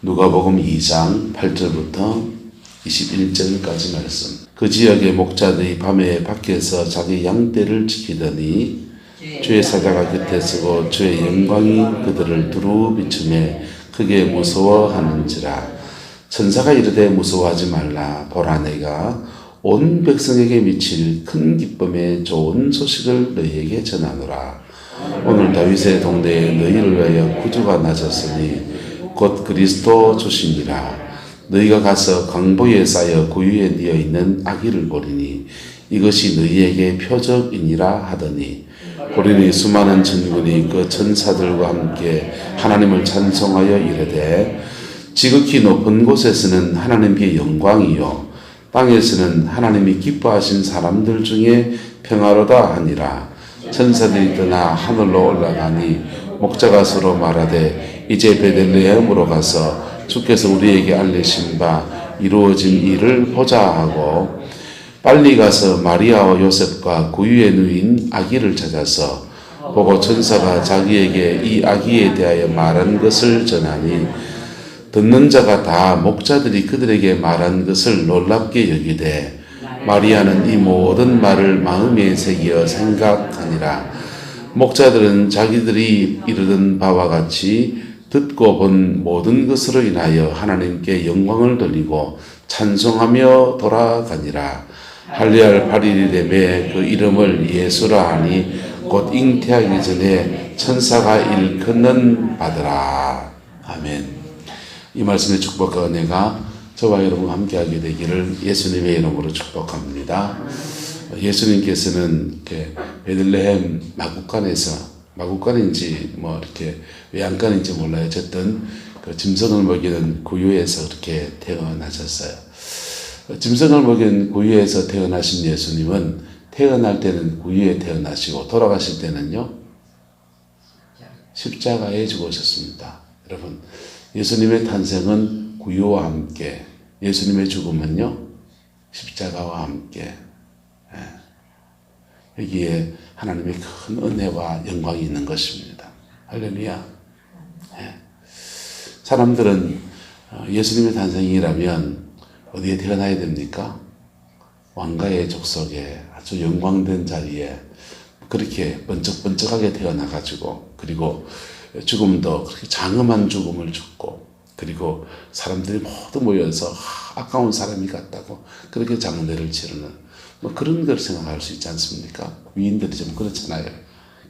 누가복음 2장 8절부터 21절까지 말씀. 그 지역의 목자들이 밤에 밖에서 자기 양떼를 지키더니 주의 사자가 곁에 서고 주의 영광이 그들을 두루 비추매 크게 무서워하는지라. 천사가 이르되 무서워하지 말라. 보라, 내가 온 백성에게 미칠 큰 기쁨의 좋은 소식을 너희에게 전하노라. 오늘 다윗의 동네에 너희를 위하여 구주가 나셨으니 곧 그리스도 주시니라. 너희가 가서 강보에 쌓여 구유에 뉘어 있는 아기를 보리니 이것이 너희에게 표적이니라 하더니, 보리니 수많은 천군이 그 천사들과 함께 하나님을 찬송하여 이르되, 지극히 높은 곳에서는 하나님께 영광이요 땅에서는 하나님이 기뻐하신 사람들 중에 평화로다 하니라. 천사들이 떠나 하늘로 올라가니 목자가 서로 말하되, 이제 베들레헴으로 가서 주께서 우리에게 알리신 바 이루어진 일을 보자 하고, 빨리 가서 마리아와 요셉과 구유에 누인 아기를 찾아서 보고 천사가 자기에게 이 아기에 대하여 말한 것을 전하니, 듣는 자가 다 목자들이 그들에게 말한 것을 놀랍게 여기되, 마리아는 이 모든 말을 마음에 새기어 생각하니라. 목자들은 자기들이 이르던 바와 같이 듣고 본 모든 것으로 인하여 하나님께 영광을 돌리고 찬송하며 돌아가니라. 할례할 8일이 되매 그 이름을 예수라 하니 곧 잉태하기 전에 천사가 일컫는 바더라. 아멘. 이 말씀의 축복과 은혜가 저와 여러분과 함께하게 되기를 예수님의 이름으로 축복합니다. 예수님께서는 이렇게 베들레헴 마구간인지 뭐 이렇게 외양간인지 몰라요. 어쨌든 그 짐승을 먹이는 구유에서 그렇게 태어나셨어요. 짐승을 먹이는 구유에서 태어나신 예수님은 태어날 때는 구유에 태어나시고 돌아가실 때는요 십자가에 죽으셨습니다. 여러분, 예수님의 탄생은 구유와 함께, 예수님의 죽음은요 십자가와 함께. 여기에 하나님의 큰 은혜와 영광이 있는 것입니다. 할렐루야. 사람들은 예수님의 탄생이라면 어디에 태어나야 됩니까? 왕가의 족속에 아주 영광된 자리에 그렇게 번쩍번쩍하게 태어나가지고, 그리고 죽음도 그렇게 장엄한 죽음을 죽고, 그리고 사람들이 모두 모여서 아까운 사람이 같다고 그렇게 장례를 치르는 뭐 그런 걸 생각할 수 있지 않습니까? 위인들이 좀 그렇잖아요.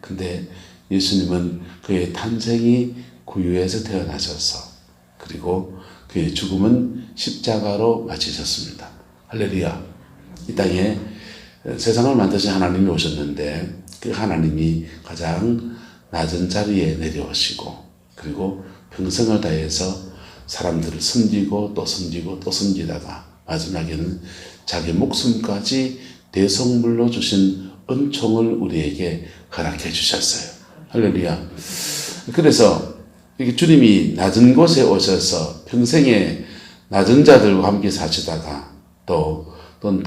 근데 예수님은 그의 탄생이 구유에서 태어나셔서, 그리고 그의 죽음은 십자가로 마치셨습니다. 할렐루야. 이 땅에 세상을 만드신 하나님이 오셨는데, 그 하나님이 가장 낮은 자리에 내려오시고, 그리고 평생을 다해서 사람들을 섬기고 또 섬기고 또 섬기다가 마지막에는 자기 목숨까지 대속물로 주신 은총을 우리에게 허락해 주셨어요. 할렐루야. 그래서 이게 주님이 낮은 곳에 오셔서 평생에 낮은 자들과 함께 사시다가 또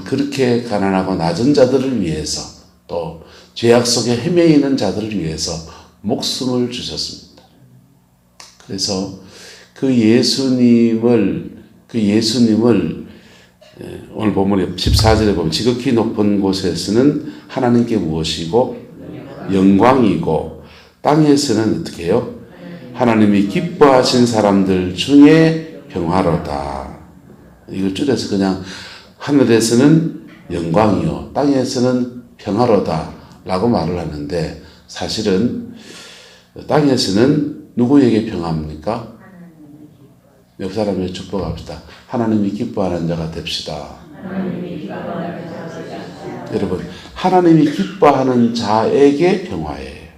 그렇게 가난하고 낮은 자들을 위해서, 또 죄악 속에 헤매이는 자들을 위해서 목숨을 주셨습니다. 그래서 그 예수님을 오늘 본문에 14절에 보면, 지극히 높은 곳에서는 하나님께 무엇이고 영광이고 땅에서는 어떻게 해요? 하나님이 기뻐하신 사람들 중에 평화로다. 이걸 줄여서 그냥 하늘에서는 영광이요 땅에서는 평화로다 라고 말을 하는데, 사실은 땅에서는 누구에게 평화입니까? 옆 사람에게 축복합시다. 하나님이 기뻐하는 자가 됩시다. 여러분, 하나님이 기뻐하는 자에게 평화예요.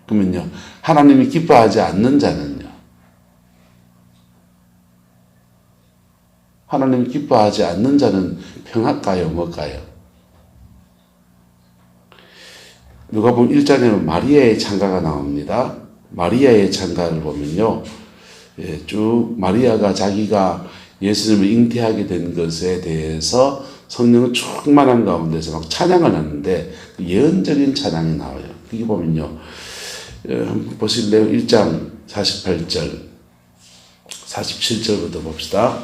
그러면요, 하나님이 기뻐하지 않는 자는요, 하나님이 기뻐하지 않는 자는 평화일까요? 뭘까요? 누가복음 1장에는 마리아의 찬가가 나옵니다. 마리아의 찬가를 보면요, 쭉 마리아가 자기가 예수님을 잉태하게 된 것에 대해서 성령은 충만한 가운데서 막 찬양을 하는데, 그 예언적인 찬양이 나와요. 여기 보면요, 한번 보실래요? 1장 48절 47절부터 봅시다.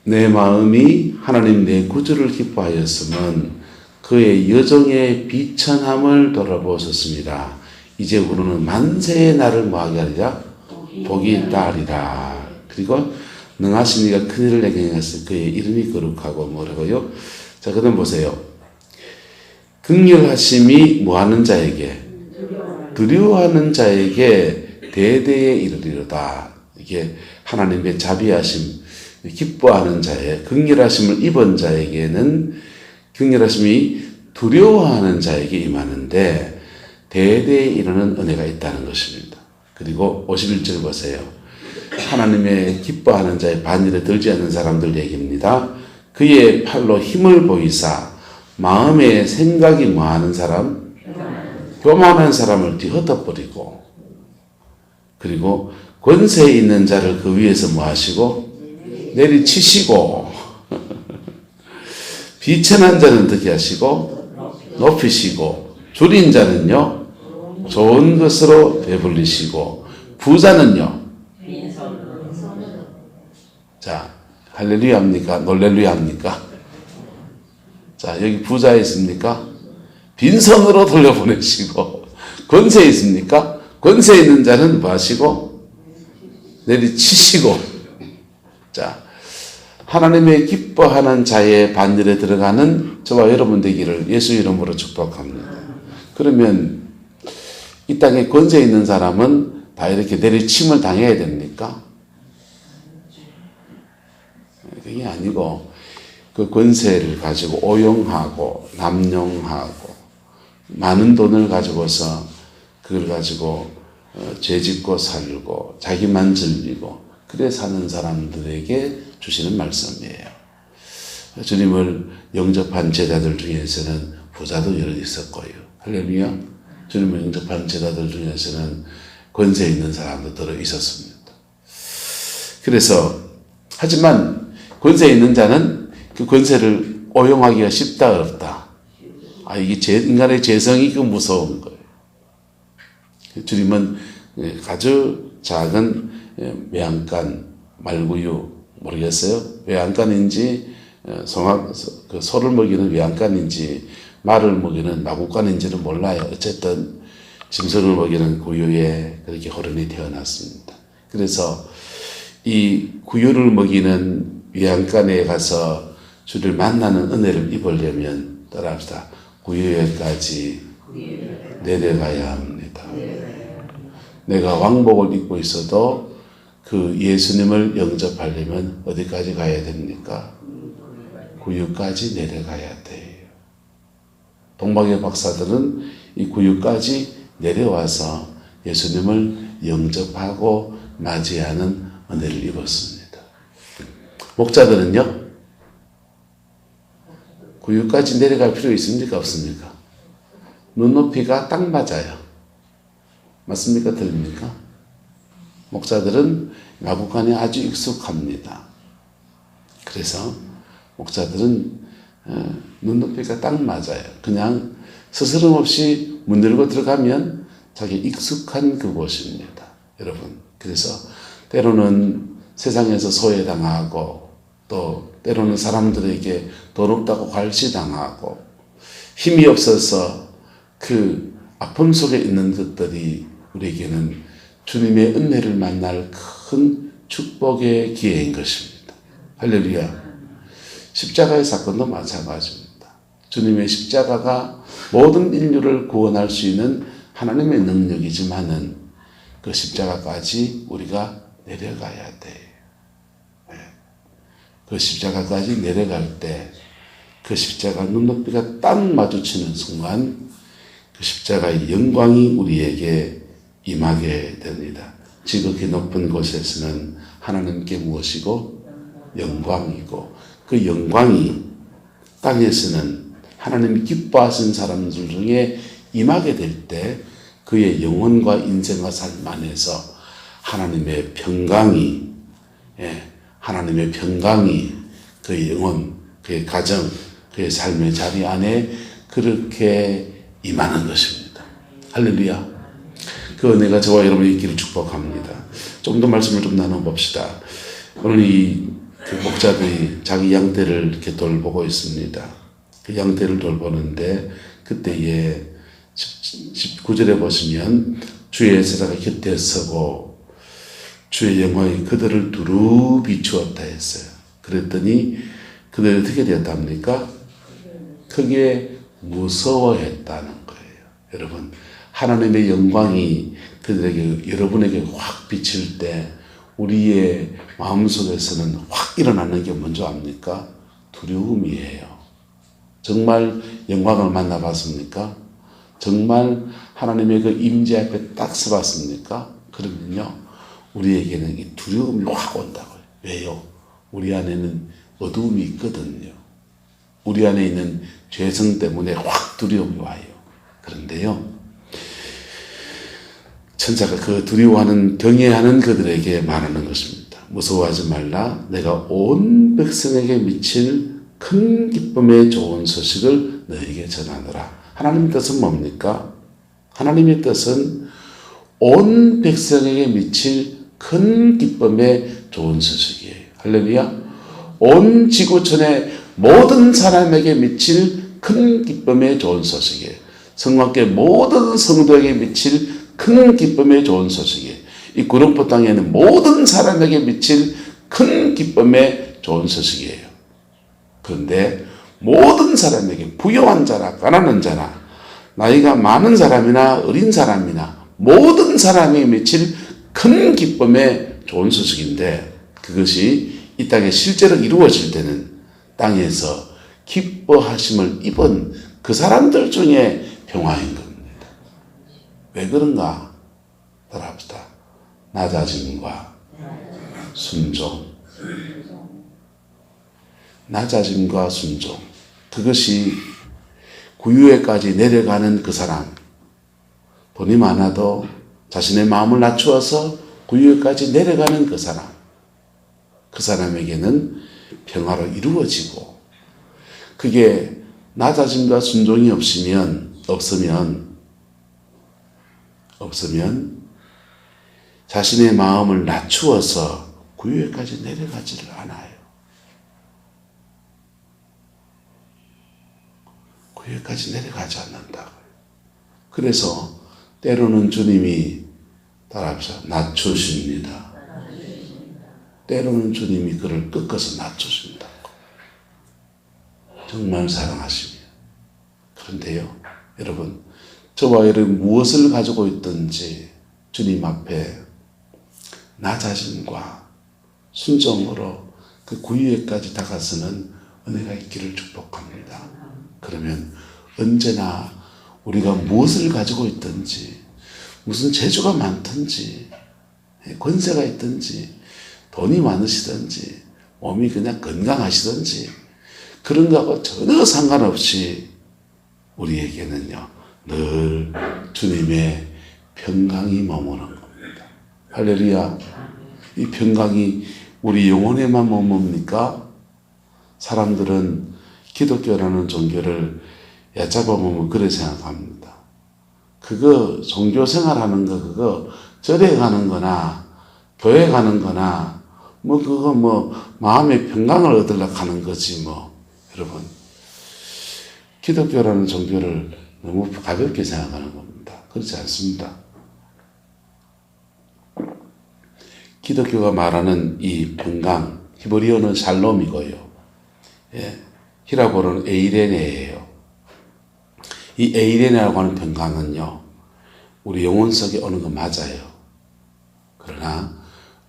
내 마음이 하나님 내 구주를 기뻐하였으면 그의 여정의 비천함을 돌아보셨습니다. 이제 우리는 만세의 날을 뭐하게 하리라? 복이 있다 하리라. 그리고 능하신 이가 큰 일을 내게 행하실 그의 이름이 거룩하고 뭐라고요? 자, 그 다음 보세요. 극렬하심이 뭐하는 자에게? 두려워하는 자에게 대대에 이르리로다. 이게 하나님의 자비하심, 기뻐하는 자의 극렬하심을 입은 자에게는 극렬하심이 두려워하는 자에게 임하는데 대대에 이르는 은혜가 있다는 것입니다. 그리고 51절 보세요. 하나님의 기뻐하는 자의 반일에 들지 않는 사람들 얘기입니다. 그의 팔로 힘을 보이사 마음의 생각이 뭐하는 사람? 교만한 사람을 뒤엎어버리고 그리고 권세에 있는 자를 그 위에서 뭐하시고 내리치시고 비천한 자는 어떻게 하시고 높이시고 줄인 자는요 좋은 것으로 배불리시고 부자는요 자 할렐루야 합니까? 놀렐루야 합니까? 자 여기 부자 있습니까? 빈손으로 돌려보내시고 권세 있습니까? 권세 있는 자는 뭐 하시고 내리치시고 자 하나님의 기뻐하는 자의 반열에 들어가는 저와 여러분 되기를 예수 이름으로 축복합니다. 그러면 이 땅에 권세 있는 사람은 다 이렇게 내리침을 당해야 됩니까? 그게 아니고 그 권세를 가지고 오용하고 남용하고 많은 돈을 가지고서 그걸 가지고 죄짓고 살고 자기만 즐기고 그래 사는 사람들에게 주시는 말씀이에요. 주님을 영접한 제자들 중에서는 부자도 여러 있었고요. 할렐루야. 주님을 영접한 제자들 중에서는 권세 있는 사람도 들어 있었습니다. 그래서 하지만 권세 있는 자는 그 권세를 오용하기가 쉽다 어렵다. 이게 인간의 재성이 그 무서운 거예요. 주님은 아주 작은 외양간 말구유 모르겠어요. 외양간인지 그 소를 먹이는 외양간인지 말을 먹이는 나국간인지는 몰라요. 어쨌든 짐승을 먹이는 구유에 그렇게 호련히 태어났습니다. 그래서 이 구유를 먹이는 외양간에 가서 주를 만나는 은혜를 입으려면 따라합시다. 구유에까지 내려가야 합니다. 내가 왕복을 입고 있어도 그 예수님을 영접하려면 어디까지 가야 됩니까? 구유까지 내려가야 돼요. 동방의 박사들은 이 구유까지 내려와서 예수님을 영접하고 맞이하는 은혜를 입었습니다. 목자들은요? 구유까지 내려갈 필요 있습니까? 없습니까? 눈높이가 딱 맞아요. 맞습니까? 들립니까? 목자들은 야구관에 아주 익숙합니다. 그래서 목자들은 눈높이가 딱 맞아요. 그냥 스스럼 없이 문 열고 들어가면 자기 익숙한 그곳입니다. 여러분. 그래서 때로는 세상에서 소외당하고 또 때로는 사람들에게 돈 없다고 괄시당하고 힘이 없어서 그 아픔 속에 있는 것들이 우리에게는 주님의 은혜를 만날 큰 축복의 기회인 것입니다. 할렐루야. 십자가의 사건도 마찬가지입니다. 주님의 십자가가 모든 인류를 구원할 수 있는 하나님의 능력이지만은 그 십자가까지 우리가 내려가야 돼요. 그 십자가까지 내려갈 때 그 십자가 눈높이가 딱 마주치는 순간 그 십자가의 영광이 우리에게 임하게 됩니다. 지극히 높은 곳에서는 하나님께 무엇이고 영광이고 그 영광이 땅에서는 하나님이 기뻐하신 사람들 중에 임하게 될 때 그의 영혼과 인생과 삶 안에서 하나님의 평강이 하나님의 평강이 그의 영혼, 그의 가정, 그의 삶의 자리 안에 그렇게 임하는 것입니다. 할렐루야. 그 은혜가 저와 여러분의 있기를 축복합니다. 좀 더 말씀을 좀 나눠봅시다. 오늘 그 목자들이 자기 양떼를 이렇게 돌보고 있습니다. 그 양떼를 돌보는데 그때에 19절에 보시면 주의 제자가 곁에 서고 주의 영광이 그들을 두루 비추었다 했어요. 그랬더니 그들이 어떻게 되었답니까? 크게 무서워했다는 거예요. 여러분, 하나님의 영광이 그들에게, 여러분에게 확 비칠 때 우리의 마음속에서는 확 일어나는 게 뭔지 압니까? 두려움이에요. 정말 영광을 만나봤습니까? 정말 하나님의 그 임재 앞에 딱 서봤습니까? 그러면요, 우리에게는 이 두려움이 확 온다고요. 왜요? 우리 안에는 어두움이 있거든요. 우리 안에 있는 죄성 때문에 확 두려움이 와요. 그런데요, 천사가 그 두려워하는, 경외하는 그들에게 말하는 것입니다. 무서워하지 말라. 내가 온 백성에게 미칠 큰 기쁨의 좋은 소식을 너에게 전하노라. 하나님의 뜻은 뭡니까? 하나님의 뜻은 온 백성에게 미칠 큰 기쁨의 좋은 소식이에요. 할렐루야. 온 지구촌의 모든 사람에게 미칠 큰 기쁨의 좋은 소식이에요. 성막계 모든 성도에게 미칠 큰 기쁨의 좋은 소식이에요. 이 구름포 땅에 있는 모든 사람에게 미칠 큰 기쁨의 좋은 소식이에요. 그런데 모든 사람에게, 부유한 자나 가난한 자나 나이가 많은 사람이나 어린 사람이나 모든 사람이 미칠 큰 기쁨의 좋은 소식인데, 그것이 이 땅에 실제로 이루어질 때는 땅에서 기뻐하심을 입은 그 사람들 중에 평화인 겁니다. 왜 그런가? 따라합시다. 낮아짐과 순종. 낮아짐과 순종. 그것이 구유에까지 내려가는 그 사람. 돈이 많아도 자신의 마음을 낮추어서 구유에까지 내려가는 그 사람. 그 사람에게는 평화로 이루어지고, 그게 낮아짐과 순종이 없으면 자신의 마음을 낮추어서 구유에까지 내려가지를 않아요. 구유에까지 내려가지 않는다고요. 그래서 때로는 주님이, 따라합시다, 낮추십니다. 때로는 주님이 그를 꺾어서 낮추십니다. 정말 사랑하십니다. 그런데요, 여러분, 저와 여러분 무엇을 가지고 있든지 주님 앞에 낮아짐과 순종으로 그 구유에까지 다가서는 은혜가 있기를 축복합니다. 그러면 언제나 우리가 무엇을 가지고 있든지, 무슨 재주가 많든지, 권세가 있든지, 돈이 많으시든지, 몸이 그냥 건강하시든지, 그런 거하고 전혀 상관없이 우리에게는요, 늘 주님의 평강이 머무는 겁니다. 할렐루야. 이 평강이 우리 영혼에만 머뭅니까? 사람들은 기독교라는 종교를 얕잡아보면 그래 생각합니다. 그거 종교 생활하는 거, 그거 절에 가는 거나 교회 가는 거나 그거 마음의 평강을 얻으려고 하는 거지 여러분, 기독교라는 종교를 너무 가볍게 생각하는 겁니다. 그렇지 않습니다. 기독교가 말하는 이 평강, 히브리어는 샬롬이고요. 히라보로는 에이레네예요. 이 에이레네라고 하는 평강은요, 우리 영혼 속에 오는 거 맞아요. 그러나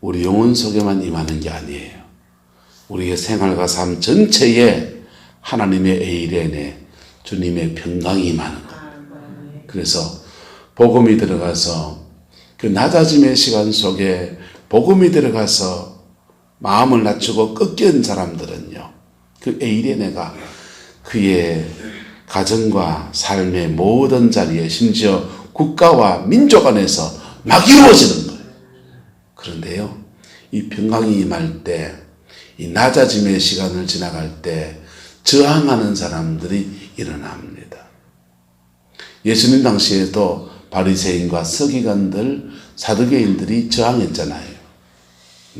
우리 영혼 속에만 임하는 게 아니에요. 우리의 생활과 삶 전체에 하나님의 에이레네, 주님의 평강이 임하는 겁니다. 그래서 복음이 들어가서 그 낮아짐의 시간 속에 복음이 들어가서 마음을 낮추고 꺾인 사람들은요, 그 에이레네가 그의 가정과 삶의 모든 자리에, 심지어 국가와 민족 안에서 막 이루어지는 거예요. 그런데요, 이 평강이 임할 때, 이 낮아짐의 시간을 지나갈 때 저항하는 사람들이 일어납니다. 예수님 당시에도 바리새인과 서기관들, 사두개인들이 저항했잖아요.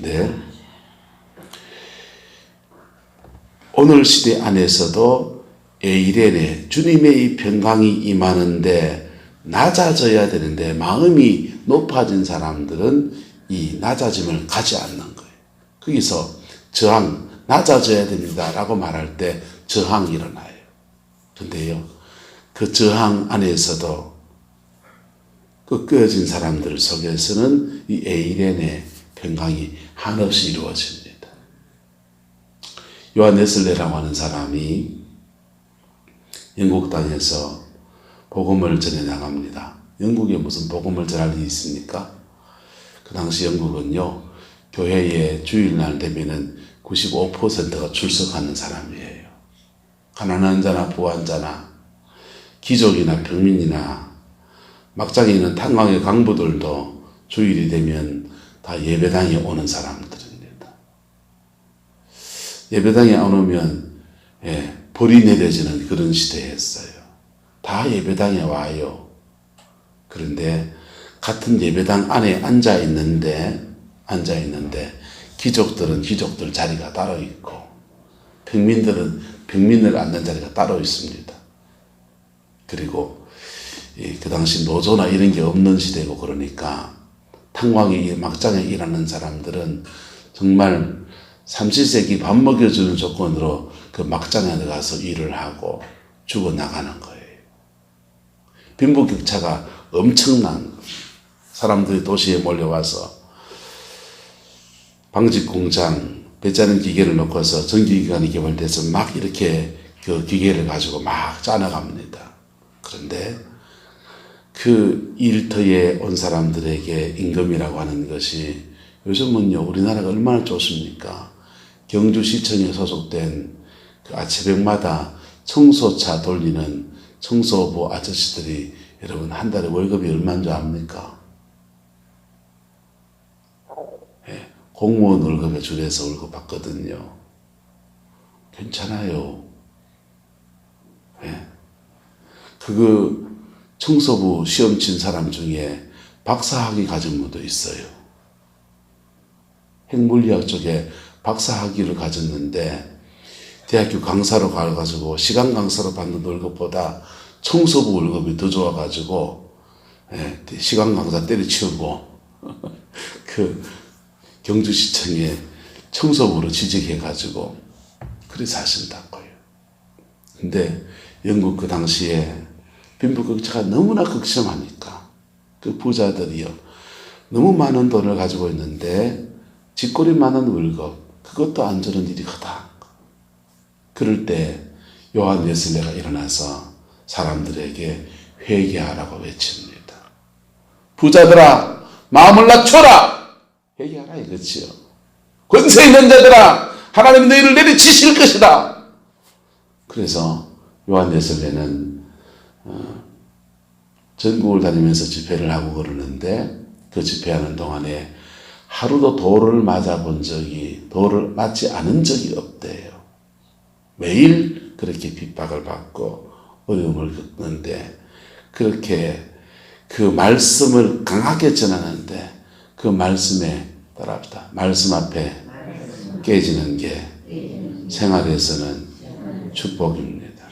네. 오늘 시대 안에서도 에이레네 주님의 이 평강이 임하는데 낮아져야 되는데 마음이 높아진 사람들은 이 낮아짐을 가지 않는 거예요. 거기서 저항, 낮아져야 됩니다 라고 말할 때 저항이 일어나요. 근데요, 그 저항 안에서도 꺾여진 사람들 속에서는 이 에이레네 평강이 한없이 이루어집니다. 요한 웨슬레라고 하는 사람이 영국 땅에서 복음을 전해 나갑니다. 영국에 무슨 복음을 전할 일이 있습니까? 그 당시 영국은요, 교회에 주일날 되면은 95%가 출석하는 사람이에요. 가난한 자나 부한 자나 귀족이나 평민이나 막장에 있는 탄광의 강부들도 주일이 되면 다 예배당에 오는 사람들입니다. 예배당에 안 오면 벌이 내려지는 그런 시대였어요. 다 예배당에 와요. 그런데 같은 예배당 안에 앉아 있는데 귀족들은 귀족들 자리가 따로 있고 평민들은 평민을 앉는 자리가 따로 있습니다. 그리고 그 당시 노조나 이런 게 없는 시대고 그러니까 탄광이 막장에 일하는 사람들은 정말 삼시세끼 밥 먹여주는 조건으로 그 막장에 들어가서 일을 하고 죽어나가는 거예요. 빈부격차가 엄청난 사람들이 도시에 몰려와서 방직공장, 배짜는 기계를 놓고서 전기기관이 개발돼서 막 이렇게 그 기계를 가지고 막 짜나갑니다. 그런데 그 일터에 온 사람들에게 임금이라고 하는 것이 요즘은요, 우리나라가 얼마나 좋습니까? 경주시청에 소속된 그 아침마다 청소차 돌리는 청소부 아저씨들이 여러분 한 달에 월급이 얼마인 줄 압니까? 공무원 월급에 줄여서 월급 받거든요. 괜찮아요. 그 청소부 시험 친 사람 중에 박사학위 가진 분도 있어요. 핵물리학 쪽에 박사학위를 가졌는데 대학교 강사로 가가지고 시간 강사로 받는 월급보다 청소부 월급이 더 좋아가지고 시간 강사 때려치우고 그 경주시청에 청소부로 취직해가지고 그래 사신다고요. 근데 영국 그 당시에 빈부격차가 너무나 극심하니까 그 부자들이요 너무 많은 돈을 가지고 있는데 쥐꼬리 많은 월급 그것도 안 주는 일이 크다. 그럴 때 요한 웨슬레가 일어나서 사람들에게 회개하라고 외칩니다. 부자들아 마음을 낮춰라. 회개하라 이거지요. 권세 있는 자들아 하나님이 너희를 내리치실 것이다. 그래서 요한 웨슬레는 전국을 다니면서 집회를 하고 그러는데 그 집회하는 동안에 하루도 도를 도를 맞지 않은 적이 없대요. 매일 그렇게 핍박을 받고 어려움을 겪는데 그렇게 그 말씀을 강하게 전하는데 그 말씀에 따라합니다. 말씀 앞에 깨지는 게 생활에서는 축복입니다.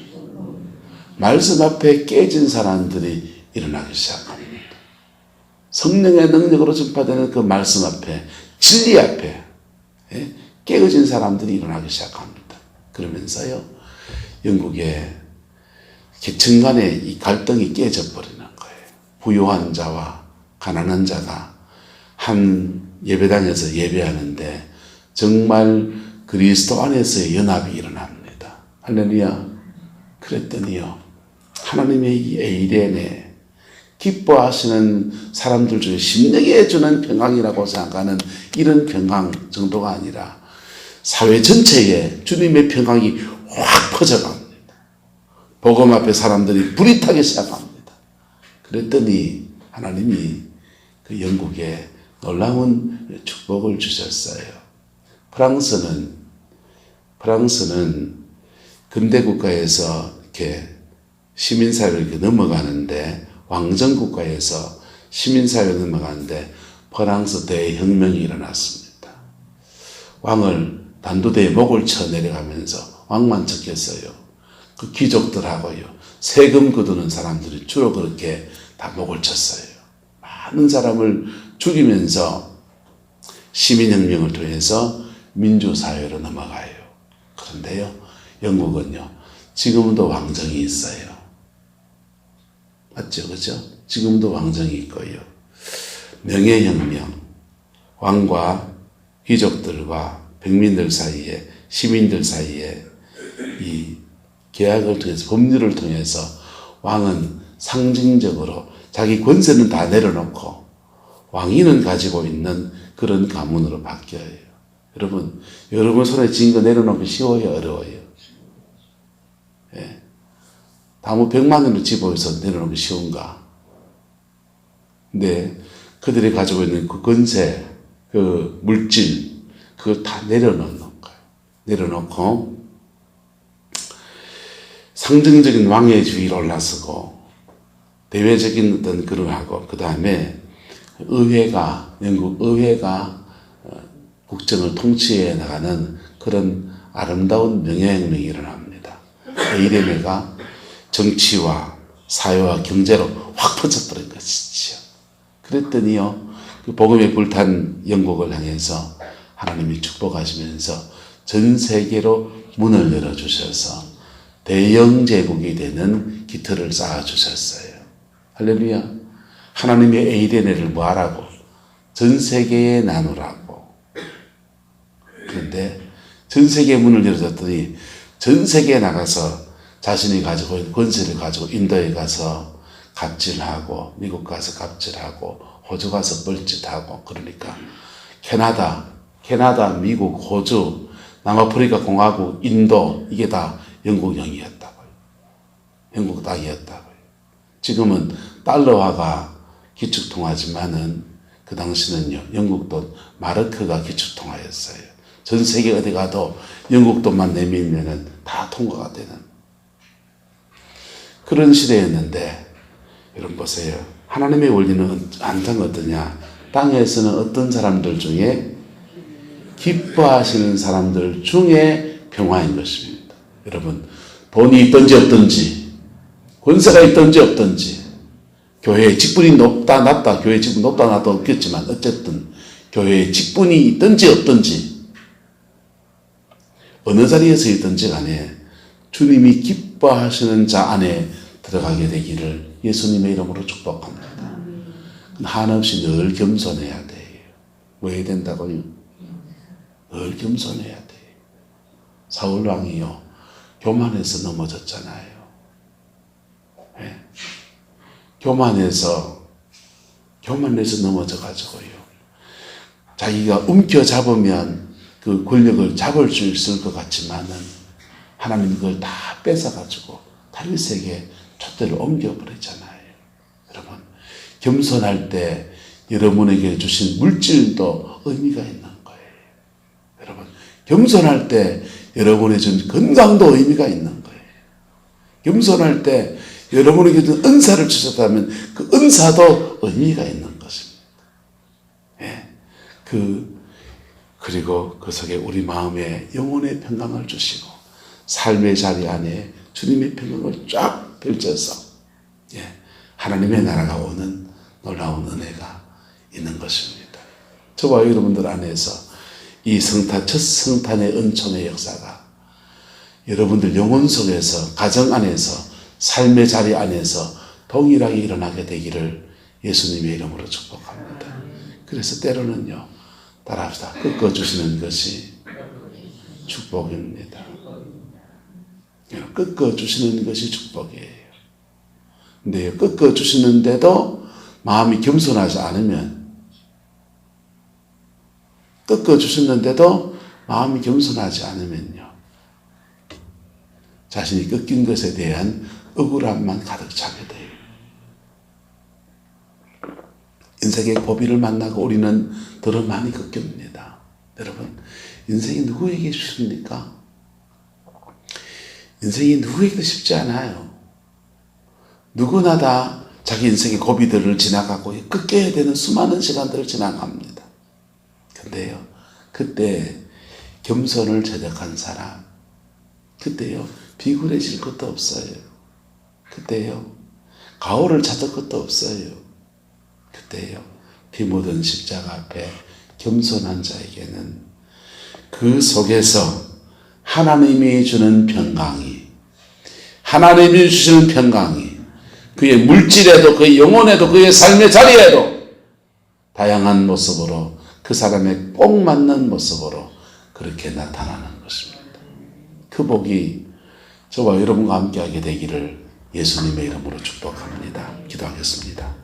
말씀 앞에 깨진 사람들이 일어나기 시작합니다. 성령의 능력으로 전파되는 그 말씀 앞에 진리 앞에 깨어진 사람들이 일어나기 시작합니다. 그러면서요 영국의 계층 간의 이 갈등이 깨져버리는 거예요. 부유한 자와 가난한 자가 한 예배당에서 예배하는데 정말 그리스도 안에서의 연합이 일어납니다. 할렐루야. 그랬더니요 하나님의 이 에이레네 기뻐하시는 사람들 중에 심령에 주는 평강이라고 생각하는 이런 평강 정도가 아니라 사회 전체에 주님의 평강이 확 퍼져갑니다. 복음 앞에 사람들이 불이 타기 시작합니다. 그랬더니 하나님이 그 영국에 놀라운 축복을 주셨어요. 프랑스는 근대 국가에서 이렇게 시민사회를 이렇게 넘어가는데 왕정국가에서 시민사회를 넘어가는데 프랑스 대혁명이 일어났습니다. 왕을 단두대에 목을 쳐 내려가면서 왕만 쳤겠어요. 그 귀족들하고요. 세금 거두는 사람들이 주로 그렇게 다 목을 쳤어요. 많은 사람을 죽이면서 시민혁명을 통해서 민주사회로 넘어가요. 그런데요, 영국은요, 지금도 왕정이 있어요. 맞죠? 그죠? 지금도 왕정이 있고요. 명예혁명, 왕과 귀족들과 백민들 사이에, 시민들 사이에 이 계약을 통해서, 법률을 통해서 왕은 상징적으로 자기 권세는 다 내려놓고 왕위는 가지고 있는 그런 가문으로 바뀌어요. 여러분 손에 쥔 거 내려놓기 쉬워요, 어려워요? 예. 다뭐 100만 원을 집어서 내려놓기 쉬운가? 근데 그들이 가지고 있는 그 권세, 그 물질, 그걸 다 내려놓는 거예요. 내려놓고 상징적인 왕의 주위로 올라서고 대외적인 어떤 그걸 하고, 그 다음에 영국 의회가 국정을 통치해 나가는 그런 아름다운 명예혁명이 일어납니다. 에이레메가 정치와 사회와 경제로 확 퍼져버린 것이죠. 그랬더니요, 그 복음에 불탄 영국을 향해서 하나님이 축복하시면서 전 세계로 문을 열어주셔서 대영 제국이 되는 기틀을 쌓아주셨어요. 할렐루야. 하나님의 에이레네를 뭐하라고? 전 세계에 나누라고. 그런데 전 세계의 문을 열어줬더니 전 세계에 나가서 자신이 가지고 있는 권세를 가지고 인도에 가서 갑질하고, 미국 가서 갑질하고, 호주 가서 뻘짓하고, 그러니까 캐나다, 미국, 호주, 남아프리카 공화국, 인도, 이게 다 영국령이었다고요. 영국 땅이었다고요. 지금은 달러화가 기축통화지만은 그 당시는요, 영국 돈 마르크가 기축통화였어요. 전 세계 어디 가도 영국 돈만 내밀면은 다 통과가 되는 그런 시대였는데, 여러분 보세요. 하나님의 원리는 항상 어떠냐? 땅에서는 어떤 사람들 중에 기뻐하시는 사람들 중에 평화인 것입니다. 여러분, 돈이 있든지 없든지, 권세가 있든지 없든지, 교회의 직분이 높다 낮다, 교회의 직분 높다 낮다 없겠지만 어쨌든 교회의 직분이 있든지 없든지 어느 자리에서 있든지 간에 주님이 기뻐하시는 자 안에 들어가게 되기를 예수님의 이름으로 축복합니다. 한없이 늘 겸손해야 돼요. 왜 된다고요? 늘 겸손해야 돼요. 사울왕이요, 교만해서 넘어졌잖아요. 네. 교만해서 넘어져가지고요. 자기가 움켜잡으면 그 권력을 잡을 수 있을 것 같지만은 하나님 그걸 다 뺏어가지고 다윗에게 촛대를 옮겨버리잖아요. 여러분, 겸손할 때 여러분에게 주신 물질도 의미가 있는 거예요. 여러분, 겸손할 때 여러분에게 준 건강도 의미가 있는 거예요. 겸손할 때 여러분에게 준 은사를 주셨다면 그 은사도 의미가 있는 것입니다. 예. 그리고 그 속에 우리 마음에 영혼의 평강을 주시고 삶의 자리 안에 주님의 평강을 쫙 펼쳐서 하나님의 나라가 오는 놀라운 은혜가 있는 것입니다. 저와 여러분들 안에서 이 첫 성탄의 은총의 역사가 여러분들 영혼 속에서, 가정 안에서, 삶의 자리 안에서 동일하게 일어나게 되기를 예수님의 이름으로 축복합니다. 그래서 때로는요, 따라합시다. 꺾어주시는 것이 축복입니다. 꺾어주시는 것이 축복이에요. 근데 꺾어주시는데도 마음이 겸손하지 않으면, 꺾어주시는데도 마음이 겸손하지 않으면요, 자신이 꺾인 것에 대한 억울함만 가득 차게 돼요. 인생의 고비를 만나고 우리는 더 많이 꺾입니다. 여러분, 인생이 누구에게 쉽습니까? 인생이 누구에게도 쉽지 않아요. 누구나 다 자기 인생의 고비들을 지나가고 꺾여야 되는 수많은 시간들을 지나갑니다. 근데요, 그때 겸손을 제작한 사람. 그때요 비굴해질 것도 없어요. 그때요 가오를 찾을 것도 없어요. 그때요 피 묻은 십자가 앞에 겸손한 자에게는 그 속에서 하나님이 주는 평강이, 하나님이 주시는 평강이 그의 물질에도 그의 영혼에도 그의 삶의 자리에도 다양한 모습으로 그 사람의 꼭 맞는 모습으로 그렇게 나타나는 것입니다. 그 복이 저와 여러분과 함께하게 되기를 예수님의 이름으로 축복합니다. 기도하겠습니다.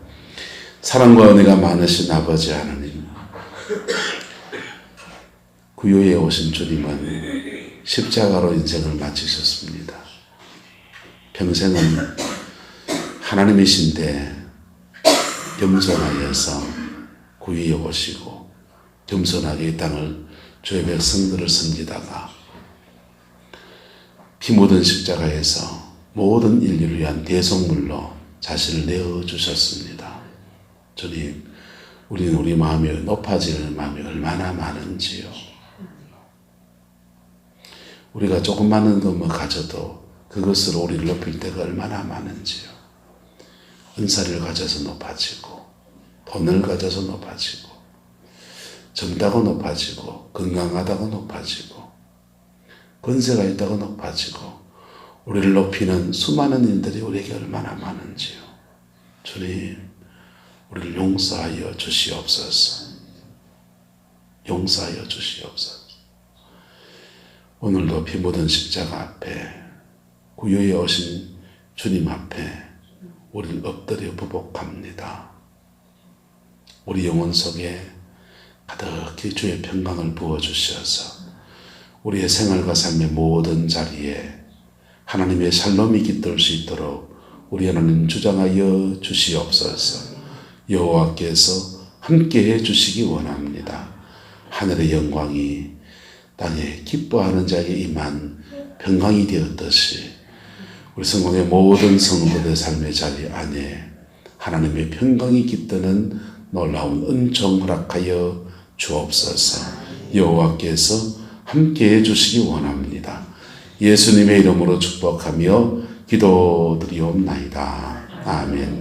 사랑과 은혜가 많으신 아버지 하나님, 구유에 오신 주님은 십자가로 인생을 마치셨습니다. 평생은 하나님이신데 겸손하여서 구유에 오시고 겸손하게 이 땅을 주의 백성들을 섬기다가 피 묻은 십자가에서 모든 인류를 위한 대속물로 자신을 내어주셨습니다. 주님, 우리는 우리 마음이 높아지는 마음이 얼마나 많은지요. 우리가 조금만 것만 가져도 그것으로 우리를 높일 때가 얼마나 많은지요. 은사를 가져서 높아지고 돈을 가져서 높아지고 젊다고 높아지고 건강하다고 높아지고 권세가 있다고 높아지고 우리를 높이는 수많은 일들이 우리에게 얼마나 많은지요. 주님, 우리를 용서하여 주시옵소서. 용서하여 주시옵소서. 오늘도 피 묻은 십자가 앞에 구유에 오신 주님 앞에 우리를 엎드려 부복합니다. 우리 영혼 속에 가득히 주의 평강을 부어주셔서 우리의 생활과 삶의 모든 자리에 하나님의 샬롬이 깃들 수 있도록 우리 하나님 주장하여 주시옵소서. 여호와께서 함께해 주시기 원합니다. 하늘의 영광이 땅에 기뻐하는 자에게 임한 평강이 되었듯이 우리 성공의 모든 성도들의 삶의 자리 안에 하나님의 평강이 깃드는 놀라운 은총 허락하여 주옵소서. 여호와께서 함께해 주시기 원합니다. 예수님의 이름으로 축복하며 기도드리옵나이다. 아멘.